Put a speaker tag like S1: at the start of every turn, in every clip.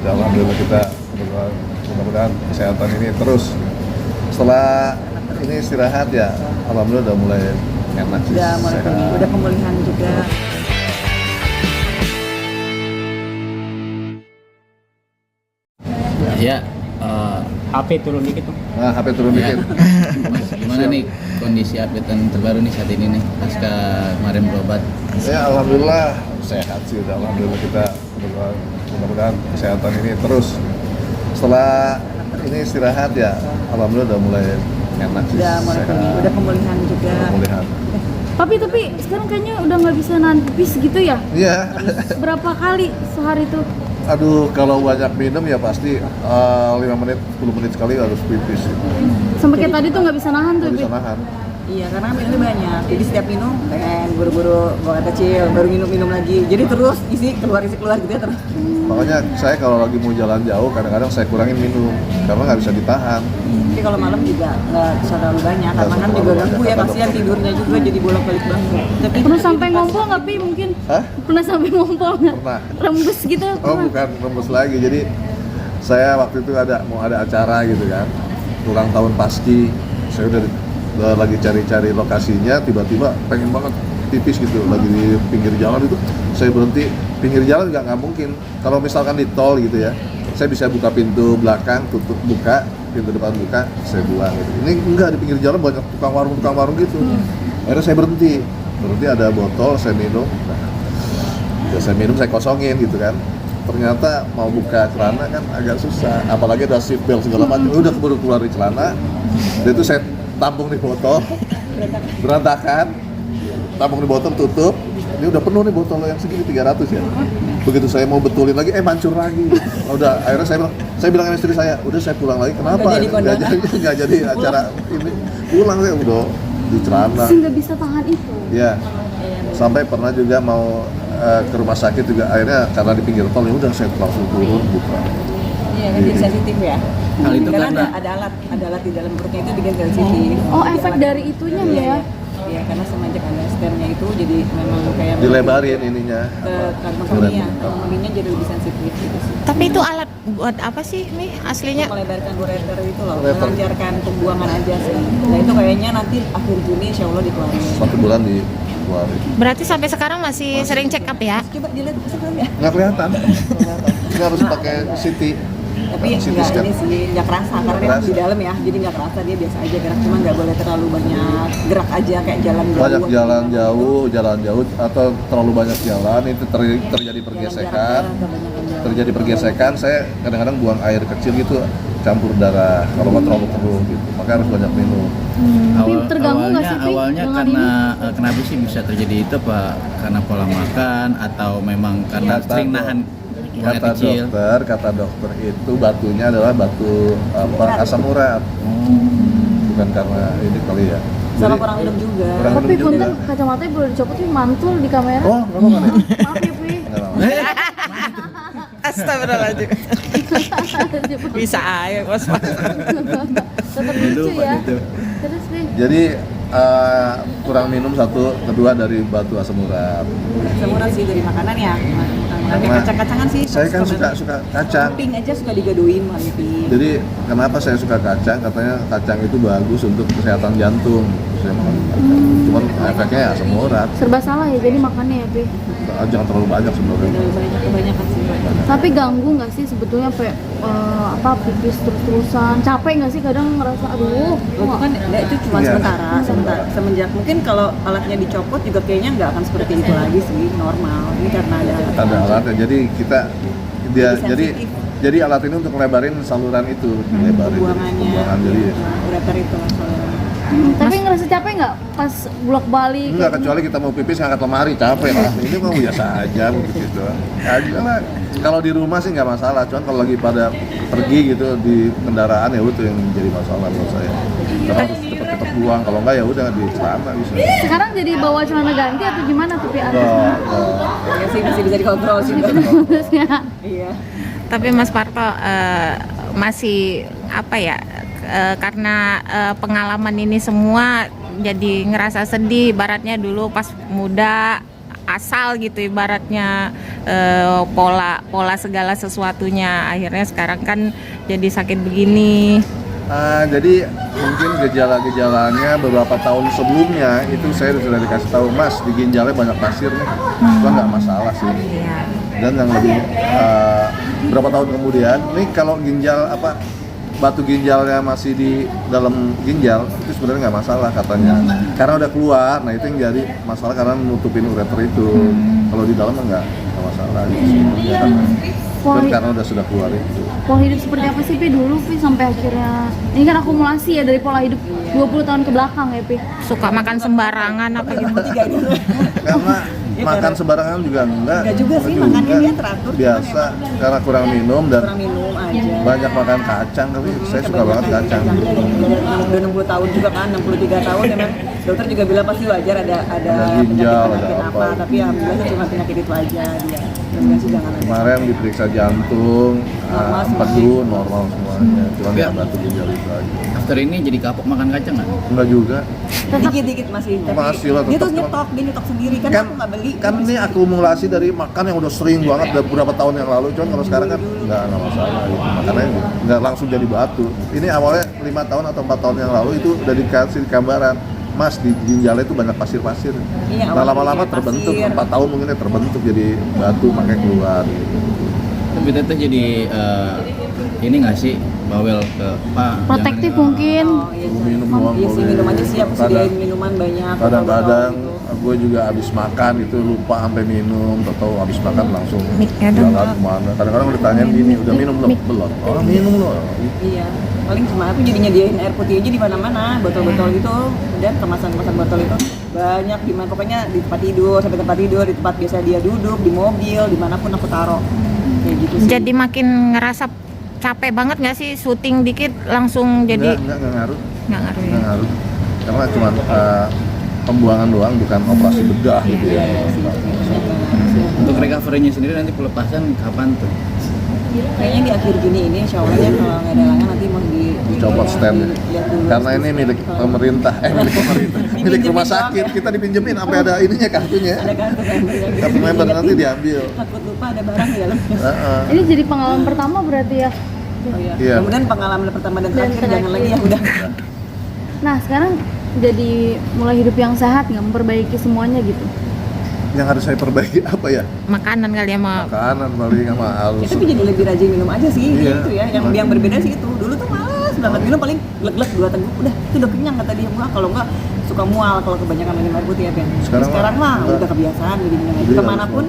S1: Alhamdulillah kita mudah-mudahan kesehatan ini terus. Setelah ini istirahat ya, alhamdulillah udah mulai enak sih.
S2: Udah mulai
S1: Sehat.
S2: udah pemulihan juga.
S3: Ya,
S4: HP turun dikit tuh.
S1: Nah, HP turun
S3: ya.
S1: dikit.
S3: Mas, gimana nih kondisi update terbaru nih saat ini nih pasca kemarin berobat?
S1: Ya alhamdulillah sehat sih, udah alhamdulillah kita mudah-mudahan kesehatan ini terus. Setelah ini istirahat ya, alhamdulillah udah mulai enak sih.
S2: Udah mulai
S1: Sehat.
S2: udah pemulihan juga.
S1: Pemulihan.
S5: Tapi sekarang kayaknya udah nggak bisa nahan pipis gitu ya?
S1: Iya.
S5: Berapa kali sehari tuh?
S1: Aduh, kalau banyak minum ya pasti 5 menit, 10 menit sekali harus pipis.
S5: Sampai kayak tadi tuh nggak bisa nahan tuh.
S1: Nggak bisa
S5: Pi.
S1: nahan.
S2: Iya, karena minumnya banyak. Jadi setiap minum pengen buru-buru buang air kecil, baru minum lagi. Jadi terus isi keluar gitu ya terus.
S1: Makanya saya kalau lagi mau jalan jauh, kadang-kadang saya kurangin minum karena nggak bisa ditahan.
S2: Tapi kalau malam juga nggak bisa terlalu banyak, karena kan juga ganggu ya, kasihan tidurnya juga jadi bolak-balik banget. Tapi
S5: Pernah sampai ngompol nggak Pi mungkin?
S1: Hah?
S5: Pernah sampai ngompol nggak?
S1: Pernah.
S5: Rembes gitu?
S1: Oh,
S5: pernah?
S1: bukan rembes lagi. Jadi saya waktu itu mau ada acara gitu kan, ulang tahun Paski. Saya udah lagi cari-cari lokasinya, tiba-tiba pengen banget pipis gitu, lagi di pinggir jalan itu. Saya berhenti. Pinggir jalan nggak mungkin. Kalau misalkan di tol gitu ya, saya bisa buka pintu belakang, tutup, buka pintu depan, buka, saya buang gitu. Ini enggak, di pinggir jalan banyak tukang warung gitu. Akhirnya saya berhenti ada botol, saya minum. Nah, ya saya minum, saya kosongin gitu kan. Ternyata mau buka celana kan agak susah, apalagi ada seat belt segala macam. Udah keburu keluar di celana, dan itu saya tampung di botol, berantakan, tampung di botol, tutup. Ini udah penuh nih botol yang segini 300 ya. Begitu saya mau betulin lagi, mancur lagi. Udah, akhirnya saya bilang sama istri saya, udah saya pulang lagi. Kenapa? Nggak jadi acara ini. Pulang saya udah di celana.
S5: Nggak bisa tahan itu.
S1: Ya, sampai pernah juga mau ke rumah sakit juga, akhirnya karena di pinggir tol, ya udah saya langsung turun buka.
S2: iya kan jadi sensitif ya.
S3: Hal itu
S2: karena
S3: karena
S2: ada alat di dalam perutnya itu bikin sensitif.
S5: Oh,
S2: Jadi
S5: efek
S2: alat-
S5: dari itunya
S2: Iya,
S5: ya?
S2: Iya, karena semenjak ada stennya itu jadi memang kayak
S1: Dilebarin ininya.
S2: ke kantong keminya, kantong keminya jadi lebih sensitif gitu sih.
S6: Tapi itu alat buat apa sih nih aslinya?
S2: Melebarkan ureter itu loh,
S1: Ureter.
S2: melancarkan pembuangan aja sih. Nah itu kayaknya nanti akhir Juni insya Allah dikeluarin.
S1: 1 bulan dikeluarin.
S6: Berarti sampai sekarang masih sering check up ya?
S2: Coba dilihat sebelum ya.
S1: Nggak kelihatan. Ini harus pakai CT.
S2: Tapi
S1: CT
S2: nggak
S1: scan.
S2: ini sih nggak kerasa karena
S1: Nggak
S2: dia
S1: kerasa.
S2: di dalam ya, jadi nggak kerasa, dia biasa aja gerak, cuma nggak boleh terlalu banyak gerak aja kayak jalan jauh.
S1: Banyak jalan jauh atau terlalu banyak jalan itu terjadi pergesekan. Terjadi pergesekan, saya kadang-kadang buang air kecil gitu campur darah kalau nggak terlalu keruh gitu, maka harus banyak minum.
S5: Tapi terganggu nggak sih, Pi,
S3: awalnya
S5: dengan
S3: karena kenapa sih bisa terjadi itu, Pak? Karena pola makan atau memang karena
S1: Kata
S3: sering nahan buang air kecil?
S1: kata dokter itu batunya adalah batu asam urat, bukan karena ini kali ya.
S2: Sama
S1: Jadi-
S2: kurang minum juga.
S1: Kurang
S5: Tapi
S1: minum juga.
S5: punten kacamatanya boleh dicopot Pi, mantul di kamera.
S1: Oh, nggak apa-apa nih.
S5: Maaf ya Pi.
S1: Nggak apa-apa.
S6: Astagfirullahaladzim. Bisa aja bos.
S5: Tetap lucu ya. Terus Pi.
S1: Jadi kurang minum satu, kedua dari batu asam urat.
S2: Semuran sih dari makanan ya. Makan
S1: Karena
S2: kacang-kacangan sih.
S1: Saya kan suka kacang.
S2: Ping aja suka digadoin sama Ping.
S1: Jadi kenapa saya suka kacang? Katanya kacang itu bagus untuk kesehatan jantung. Saya makan kacang. Cuman efeknya ya asam urat.
S5: Serba salah ya jadi makannya ya Pi.
S1: Jangan terlalu banyak sebenarnya.
S2: Udah banyak kebanyakan sih.
S5: Tapi ganggu nggak sih sebetulnya kayak pipis terus-terusan? Capek nggak sih kadang ngerasa aduh.
S2: Itu kan itu cuma
S1: Iya.
S2: sementara. Semenjak mungkin kalau alatnya dicopot juga kayaknya nggak akan seperti itu lagi sih, normal. Ini karena ada
S1: Ada alatnya. Jadi kita
S2: Jadi
S1: jadi alat ini untuk lebarin saluran itu, dilebarin. Pembuangan jadi ya.
S2: ureter itu lah soalnya.
S5: Tapi ngerasa capek nggak pas bolak-balik?
S1: Enggak, kecuali kita mau pipis ngangkat lemari, capek lah. Ini mah biasa aja begitu. Aja lah. Kalau di rumah sih nggak masalah, cuman kalau lagi pada pergi gitu di kendaraan ya itu yang jadi masalah menurut saya. Karena harus cepet-cepet buang, kalau enggak ya udah di celana bisa.
S5: Sekarang jadi bawa celana ganti atau gimana tuh Pi?
S1: Enggak.
S2: Ya sih masih bisa dikontrol sih. Iya.
S6: Tapi Mas Parto masih apa ya? Karena pengalaman ini semua jadi ngerasa sedih. Ibaratnya dulu pas muda asal gitu ibaratnya pola segala sesuatunya. Akhirnya sekarang kan jadi sakit begini.
S1: Jadi mungkin gejala-gejalanya beberapa tahun sebelumnya itu saya sudah dikasih tahu, Mas, di ginjalnya banyak pasir nih. Itu nggak masalah sih.
S6: Iya.
S1: Dan yang lebih berapa tahun kemudian, nih kalau ginjal batu ginjalnya masih di dalam ginjal itu sebenarnya nggak masalah katanya, karena udah keluar. Nah itu yang jadi masalah karena menutupin ureter itu. Kalau di dalam nggak masalah gitu sebenarnya, dan karena sudah keluar itu.
S5: Pola hidup seperti apa sih Pi dulu Pi sampai akhirnya ini kan akumulasi ya dari pola hidup 20 tahun ke belakang ya Pi.
S6: Suka makan sembarangan apa gitu.
S1: Karena makan sembarangan juga enggak
S2: juga sih,
S1: juga.
S2: makannya dia teratur,
S1: Biasa karena kurang minum dan
S2: kurang minum aja.
S1: banyak makan kacang, tapi saya suka banget kacang.
S2: Udah 60 tahun juga kan, 63 tahun memang dokter juga bilang pasti wajar ada
S1: ginjal,
S2: penyakit
S1: ada apa.
S2: tapi alhamdulillah cuma penyakit itu aja dia. Mudah-mudahan sih jangan ada.
S1: Kemarin diperiksa jantung,
S2: Normal
S1: empedu normal semuanya, cuma ya batu ginjal itu aja.
S3: After ini jadi kapok makan kacang nggak?
S1: Enggak juga.
S2: Dikit-dikit masih, tapi
S1: Masih lah,
S2: dia tuh
S1: tetap.
S2: dia nyetok sendiri kan aku nggak beli.
S1: Kan ini akumulasi dari makan yang udah sering banget dari beberapa tahun yang lalu, cuman kalau sekarang kan nggak masalah gitu. Makannya nggak langsung jadi batu. Ini awalnya 5 tahun atau 4 tahun yang lalu itu udah dikasih gambaran, Mas, di ginjalnya itu banyak pasir-pasir.
S2: Iya,
S1: Nah lama-lama
S2: awalnya
S1: terbentuk,
S2: pasir.
S1: 4 tahun mungkin ya terbentuk jadi batu, makanya keluar gitu.
S3: Tapi teteh jadi ini nggak sih bawel ke Pak?
S5: Protektif
S3: jangan,
S5: mungkin.
S2: Oh, iya,
S1: Minum doang
S2: iya sih,
S1: boleh.
S2: minum aja sih, aku sediain minuman banyak.
S1: Kadang-kadang
S2: gitu.
S1: gue juga habis makan itu lupa sampai minum, atau habis makan langsung
S6: Mic-nya dong.
S1: jalan kemana. Kadang-kadang udah ditanyain gini, udah minum belum? Belum. Oh minum loh.
S2: Iya, paling cuma aku jadi nyediain air putih aja di mana-mana, botol-botol gitu, dan kemasan-kemasan botol itu banyak di mana, pokoknya di tempat tidur, sampai tempat tidur, di tempat biasa dia duduk, di mobil, dimanapun aku taruh, kayak gitu sih.
S6: Jadi makin ngerasa capek banget nggak sih, syuting dikit langsung jadi
S1: Enggak ngaruh.
S6: nggak ngaruh ya?
S1: Nggak ngaruh. Karena cuma pembuangan doang, bukan operasi bedah gitu ya.
S3: Untuk recovery-nya sendiri nanti pelepasan kapan tuh?
S2: Kayaknya di akhir Juni ini, insya Allah ya, kalau nggak ada halangan nanti mau
S1: Dicopot stand.
S2: dilihat dulu.
S1: Karena ini milik pemerintah, milik rumah sakit. Kita dipinjemin sampai ada ininya kartunya.
S2: Ada kartu member yang
S1: Kartu member nanti diambil.
S2: takut lupa ada barang di dalam.
S1: Heeh.
S5: Ini jadi pengalaman pertama berarti ya.
S2: Oh iya.
S1: Iya.
S2: Kemudian pengalaman pertama dan
S5: Dan
S2: terakhir jangan
S5: terakhir.
S2: lagi ya udah.
S5: Nah sekarang jadi mulai hidup yang sehat nggak, memperbaiki semuanya gitu.
S1: Yang harus saya perbaiki apa ya?
S6: Makanan kali ya, Ma.
S1: Makanan paling sama halus.
S2: Itu jadi lebih rajin minum aja sih,
S1: Iya.
S2: gitu ya. Yang berbeda sih itu. Dulu tuh malas banget minum, paling glek-glek 2 teguk udah itu udah kenyang kata dia. Wah, kalau enggak suka mual kalau kebanyakan minum air putih ya, Ben.
S1: Sekarang
S2: mah
S1: enggak.
S2: udah kebiasaan jadi minum air
S1: Jadi
S2: putih. Kemanapun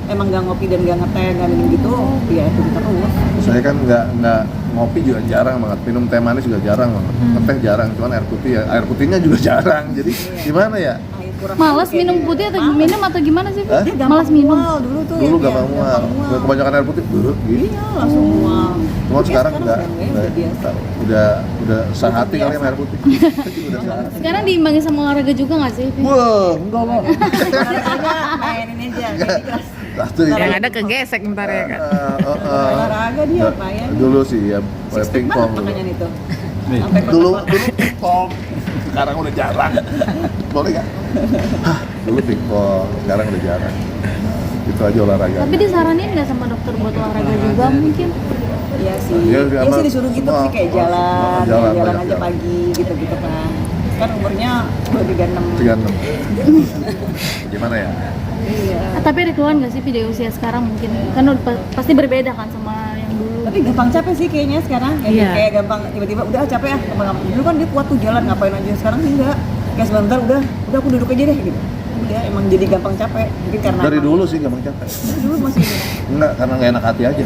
S2: emang nggak ngopi dan nggak ngeteh, nggak minum gitu, ya itu terus.
S1: Saya kan nggak ngopi juga jarang banget, minum teh manis juga jarang banget, teh jarang, cuman air putih ya, air putihnya juga jarang. Jadi gimana ya?
S2: Air kurang
S5: Malas
S2: kayak
S5: minum
S2: dia.
S5: putih atau
S2: Malas.
S5: minum atau gimana sih?
S1: Hah?
S2: Dia gampang
S5: Malas minum.
S2: mual dulu tuh.
S1: Dulu
S2: ya,
S1: gampang mual, kebanyakan air putih buruk gitu.
S2: Iya, langsung mual.
S1: Cuma
S2: Ya,
S1: sekarang enggak,
S2: udah biasa.
S1: udah sehati kali sama air putih. Udah sehati.
S5: Sekarang diimbangi sama olahraga juga nggak sih?
S1: Wah, enggak lah.
S2: Olahraganya mainin aja, kayak keras.
S1: Satu itu.
S6: Yang ada kegesek ntar ya kan.
S2: Olahraga dia
S1: Nggak,
S2: apa ya?
S1: Dulu sih ya,
S2: Six pack
S1: pingpong
S2: banget
S1: dulu.
S2: makanya itu. Sampai
S1: Dulu pingpong, sekarang udah jarang. Boleh nggak? Hah, dulu pingpong, sekarang udah jarang. Itu aja olahraga.
S5: Tapi disaranin nggak sama dokter buat olahraga juga mungkin?
S2: Iya sih.
S1: Iya,
S2: Iya
S1: apa,
S2: sih disuruh gitu
S1: semua,
S2: sih kayak
S1: semua,
S2: jalan,
S1: jalan,
S2: jalan
S1: banyak
S2: aja
S1: jalan.
S2: pagi gitu-gitu kan. Kan umurnya baru 36.
S1: 36. Gimana ya?
S2: Iya.
S5: Tapi ada keluhan nggak sih Pi, di usia sekarang mungkin? Kan udah pasti berbeda kan sama yang dulu.
S2: Tapi gampang capek sih kayaknya sekarang.
S6: Iya.
S2: Kayak gampang tiba-tiba udah capek ah, gampang. Dulu kan dia kuat tuh jalan ngapain aja. Sekarang sih enggak. Kayak sebentar udah aku duduk aja deh gitu. Udah emang jadi gampang capek. Mungkin karena
S1: Dari
S2: emang-
S1: dulu sih gampang capek.
S2: Dari dulu masih
S1: Enggak, karena nggak enak hati aja.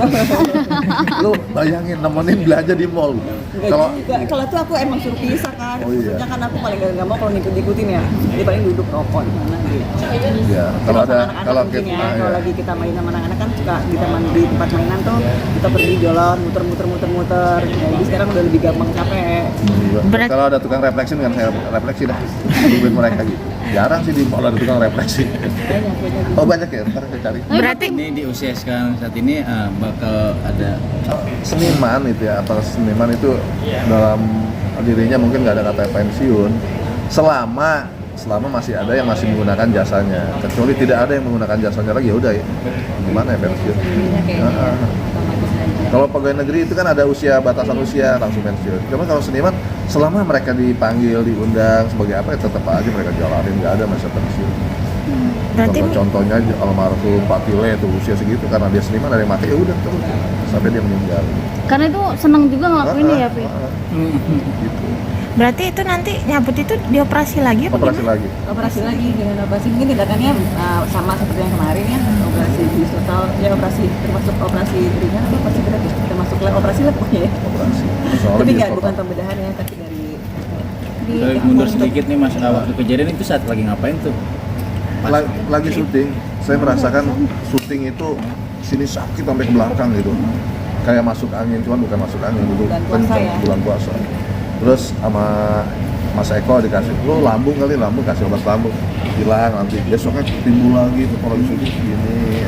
S1: Lu bayangin nemenin belanja di mall.
S2: enggak
S1: Kalau
S2: juga. Kalau tuh aku emang suruh pisah kan.
S1: Oh, iya.
S2: Maksudnya kan aku paling nggak mau kalau ngikut-ngikutin ya. Dia paling duduk rokok di mana gitu.
S1: ya, kalau ada
S2: Anak-anak
S1: kalau
S2: mungkin
S1: kita
S2: ya, kalau lagi kita main sama anak-anak kan suka di taman di tempat mainan tuh kita pergi jalan muter-muter. Ya, jadi sekarang udah lebih gampang capek.
S6: Berat-
S1: kalau ada tukang refleksi kan saya refleksi dah. Tungguin mereka gitu. Jarang sih di mall ada tukang refleksi.
S2: Banyak.
S1: Oh banyak ya, ntar saya cari.
S6: Berarti
S3: Ini di usia sekarang saat ini bakal ada
S1: Seniman itu ya, atau seniman itu dalam dirinya mungkin nggak ada kata pensiun selama selama masih ada yang masih menggunakan jasanya. Kecuali tidak ada yang menggunakan jasanya lagi, ya udah ya. Gimana ya pensiun?
S2: Otomatis aja.
S1: Kalau pegawai negeri itu kan ada batasan usia langsung pensiun. Cuma kalau seniman selama mereka dipanggil, diundang sebagai apa ya tetap aja mereka jalanin, nggak ada masa pensiun.
S6: Berarti
S1: Contohnya almarhum Pak Tile itu usia segitu karena dia seniman, ada yang mati ya udah terus sampai dia meninggal.
S5: Karena itu seneng juga ngelakuinnya ya, Pi.
S1: Gitu.
S6: berarti itu nanti nyabut itu dioperasi lagi apa
S1: Operasi
S6: gimana?
S1: lagi.
S2: Operasi lagi dengan operasi mungkin tindakannya sama seperti yang kemarin ya, operasi di total ya, operasi termasuk operasi ringan atau operasi berat ya, termasuk operasi lah pokoknya ya.
S1: Operasi. Soalnya
S2: Tapi
S1: dia
S2: nggak,
S1: total.
S2: bukan pembedahan ya, tapi dari
S3: Mundur sedikit nih Mas, waktu kejadian itu saat lagi ngapain tuh?
S1: Lagi syuting, saya merasakan syuting itu sini sakit sampai ke belakang gitu. Kayak masuk angin, cuman bukan masuk angin dulu.
S2: Bulan puasa ya?
S1: Bulan puasa. Terus sama Mas Eko dikasih, lo lambung kali, lambung kasih obat lambung, hilang nanti besoknya timbul lagi tuh kalau syuting gini.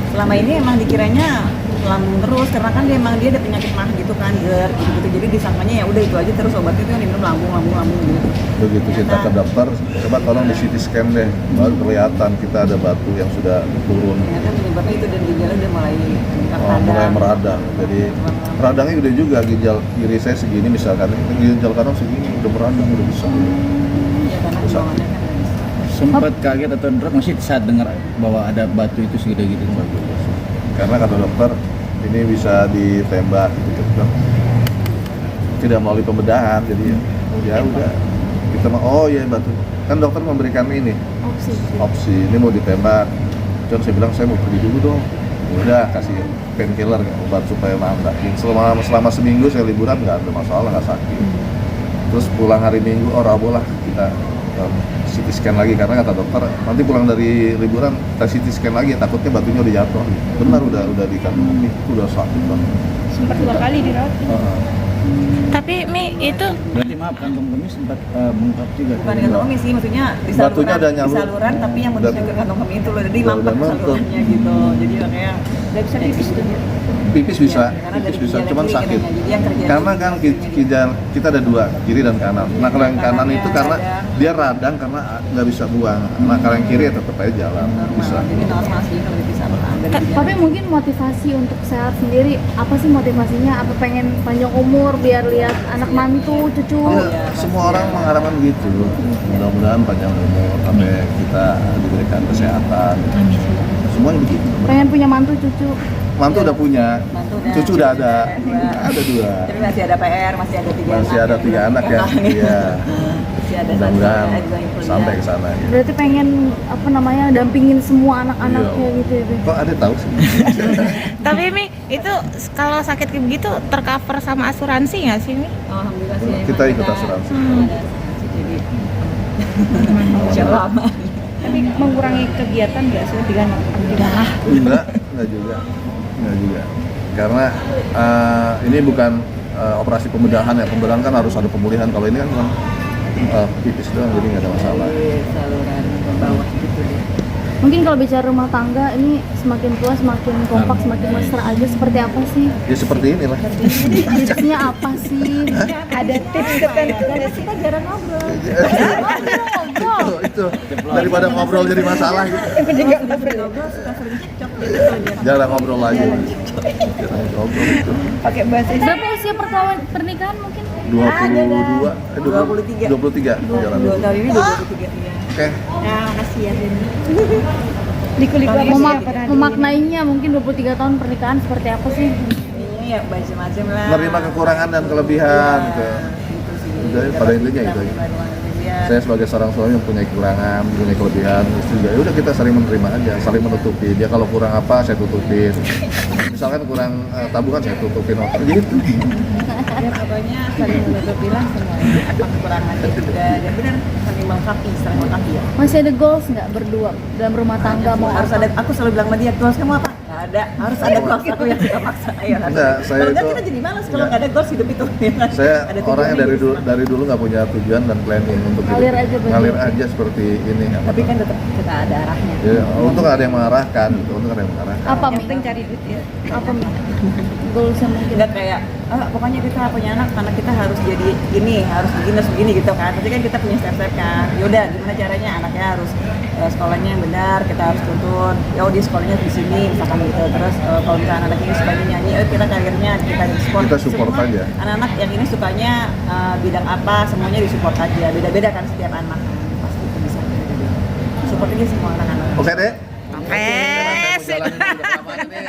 S2: selama ini emang dikiranya lambung terus karena kan dia ada penyakit mah gitu kan, GERD gitu, jadi disangkanya ya udah itu aja terus obatnya itu yang diminum lambung gitu.
S1: Begitu kita ke dokter, coba tolong di CT scan deh, baru kelihatan kita ada batu yang sudah turun.
S2: Ternyata penyebabnya itu dan ginjalnya udah mulai
S1: Mulai meradang, jadi radangnya udah juga, ginjal kiri saya segini misalkan, ginjal kanan segini udah meradang, udah bisa.
S2: ya karena hubungannya kan dari
S3: Sempat kaget atau drop masih saat dengar bahwa ada batu itu segede gitu?
S1: Karena kata dokter ini bisa ditembak gitu kan, tidak melalui pembedahan, jadi ya udah kita oh ya batu kan dokter memberikan ini opsi ini mau ditembak. Cuman saya bilang saya mau pergi dulu dong, udah kasih painkiller obat supaya mantap. Selama seminggu saya liburan nggak ada masalah, nggak sakit. Terus pulang hari Minggu Rabu lah kita CT scan lagi karena kata dokter nanti pulang dari liburan kita CT scan lagi, takutnya batunya udah jatuh. Benar udah di kantong itu udah sakit banget.
S5: Sempat 2 kali dirawat.
S6: Tapi Mi itu
S3: Berarti maaf, kantong kemih sempat bengkak juga.
S2: bukan di kantong kemih sih, maksudnya di
S1: Batunya ada
S2: di
S1: nyambung.
S2: saluran tapi yang menuju ke kantong kemih itu loh, jadi
S1: Udah
S2: mampet
S1: mampet.
S2: salurannya gitu, jadi makanya nggak bisa pipis tuh dia.
S1: Pipis bisa,
S2: Iya, karena
S1: pipis
S2: dari
S1: bisa,
S2: ginjal
S1: cuman
S2: kiri
S1: sakit.
S2: kiranya, jadi yang kerja
S1: Karena kan kita ada dua, kiri dan kanan. Nah kalau yang kanan itu karena dia radang karena nggak bisa buang. Nah kalau yang kiri ya tetap aja jalan, bisa.
S2: jadi normal sih kalau di saluran dari ginjal.
S5: Tapi mungkin motivasi untuk sehat sendiri, apa sih motivasinya? Apa pengen panjang umur biar lihat anak mantu, cucu?
S1: Ya, semua orang mengharapkan begitu. Mudah-mudahan panjang umur sampai kita diberikan kesehatan. Semuanya begitu.
S5: Pengen punya mantu, cucu.
S1: Mantu udah punya,
S2: Mantu udah,
S1: cucu udah ada,
S2: dua.
S1: ada 2.
S2: Tapi masih ada PR, masih ada 3 anak.
S1: Masih ada 3 anak ya. Iya.
S2: Masih ada
S1: Mudah-mudahan
S2: satu, juga yang kuliah.
S1: sampai ke sana ya.
S5: Berarti pengen dampingin semua anak-anak
S1: Iya.
S5: kayak gitu ya, Pi?
S1: Kok ada tahu sih?
S6: tapi Mi itu kalau sakit kayak begitu tercover sama asuransi nggak sih Mi?
S2: Alhamdulillah sih.
S1: Kita
S2: emang
S1: ikut asuransi.
S2: ada asuransi, jadi insya Allah aman.
S7: Tapi mengurangi kegiatan nggak sih dengan
S1: Enggak juga. Enggak juga. Karena ini bukan operasi pembedahan ya. Pembedahan kan harus ada pemulihan. Kalau ini kan pipis doang, jadi nggak ada masalah.
S2: Di saluran ke bawah gitu deh.
S5: Mungkin kalau bicara rumah tangga ini semakin tua semakin kompak, semakin mesra aja, seperti apa sih?
S1: Ya seperti inilah.
S5: Tipsnya apa sih?
S7: ada tips tertentu?
S2: Kita jarang ngobrol.
S1: itu daripada ngobrol jadi masalah gitu.
S2: Ngobrol suka sering cekcok gitu kalau jarang.
S1: Jarang ngobrol lagi. Jarang ngobrol itu.
S7: Pakai bahasa
S5: Berapa usia pernikahan mungkin?
S1: 22,
S2: 23.
S1: 23. Jalan
S2: 2 tahun ini 23 ya.
S1: Oke.
S7: Nah, makasih ya Denny. Dikulik
S2: Kalau
S5: Memaknainya mungkin 23 tahun pernikahan seperti apa sih?
S2: Ini ya macam-macam lah.
S1: Menerima kekurangan dan kelebihan gitu.
S2: Gitu sih.
S1: Udah, pada intinya itu aja. Saya sebagai seorang suami yang punya kekurangan, punya kelebihan, istri juga. Ya udah kita saling menerima aja, saling menutupi. Dia kalau kurang apa, saya tutupin. Misalkan kurang tabungan, saya tutupin gitu.
S2: Ya pokoknya saling menutupi lah semuanya, apa kekurangannya juga. Dan benar saling melengkapi ya.
S5: Masih ada goals nggak berdua dalam rumah tangga mau
S2: Harus
S5: apa?
S2: ada. Aku selalu bilang sama dia, goals kamu apa? Nggak ada. Harus ada goals, aku yang suka maksa. Ayo.
S1: Enggak, saya
S2: Kalau nggak
S1: itu-
S2: kita jadi malas kalau
S1: enggak.
S2: nggak ada goals hidup itu. ya kan?
S1: Saya
S2: Ada
S1: orang yang
S2: tujuannya
S1: dari dulu nggak punya tujuan dan planning untuk hidup.
S5: Ngalir aja berarti.
S1: Ngalir aja seperti ini.
S2: Tapi kan tetap kita ada arahnya.
S1: Ya, untuk ada yang mengarahkan, gitu. Untuk ada yang mengarahkan.
S5: Apa
S7: Yang
S5: Mi?
S7: penting cari duit ya.
S5: Apa Mi? Goalsnya mungkin?
S2: Nggak kayak pokoknya kita punya anak kita harus jadi ini, harus begini gitu kan. Tapi kan kita punya step-step kan. Yaudah, gimana caranya anaknya harus sekolahnya yang benar, kita harus tuntun. Ya di sekolahnya di sini misalkan gitu. Terus kalau misalnya anak ini sukanya nyanyi, kita karirnya kita support.
S1: Kita support
S2: Semua
S1: aja.
S2: Anak-anak yang ini sukanya bidang apa, semuanya disupport aja. Beda-beda kan setiap anak. Pasti itu bisa. Support aja semua anak-anak.
S1: Oke deh.
S6: Oke.
S1: Saya mau jalan ini udah kelamaan nih.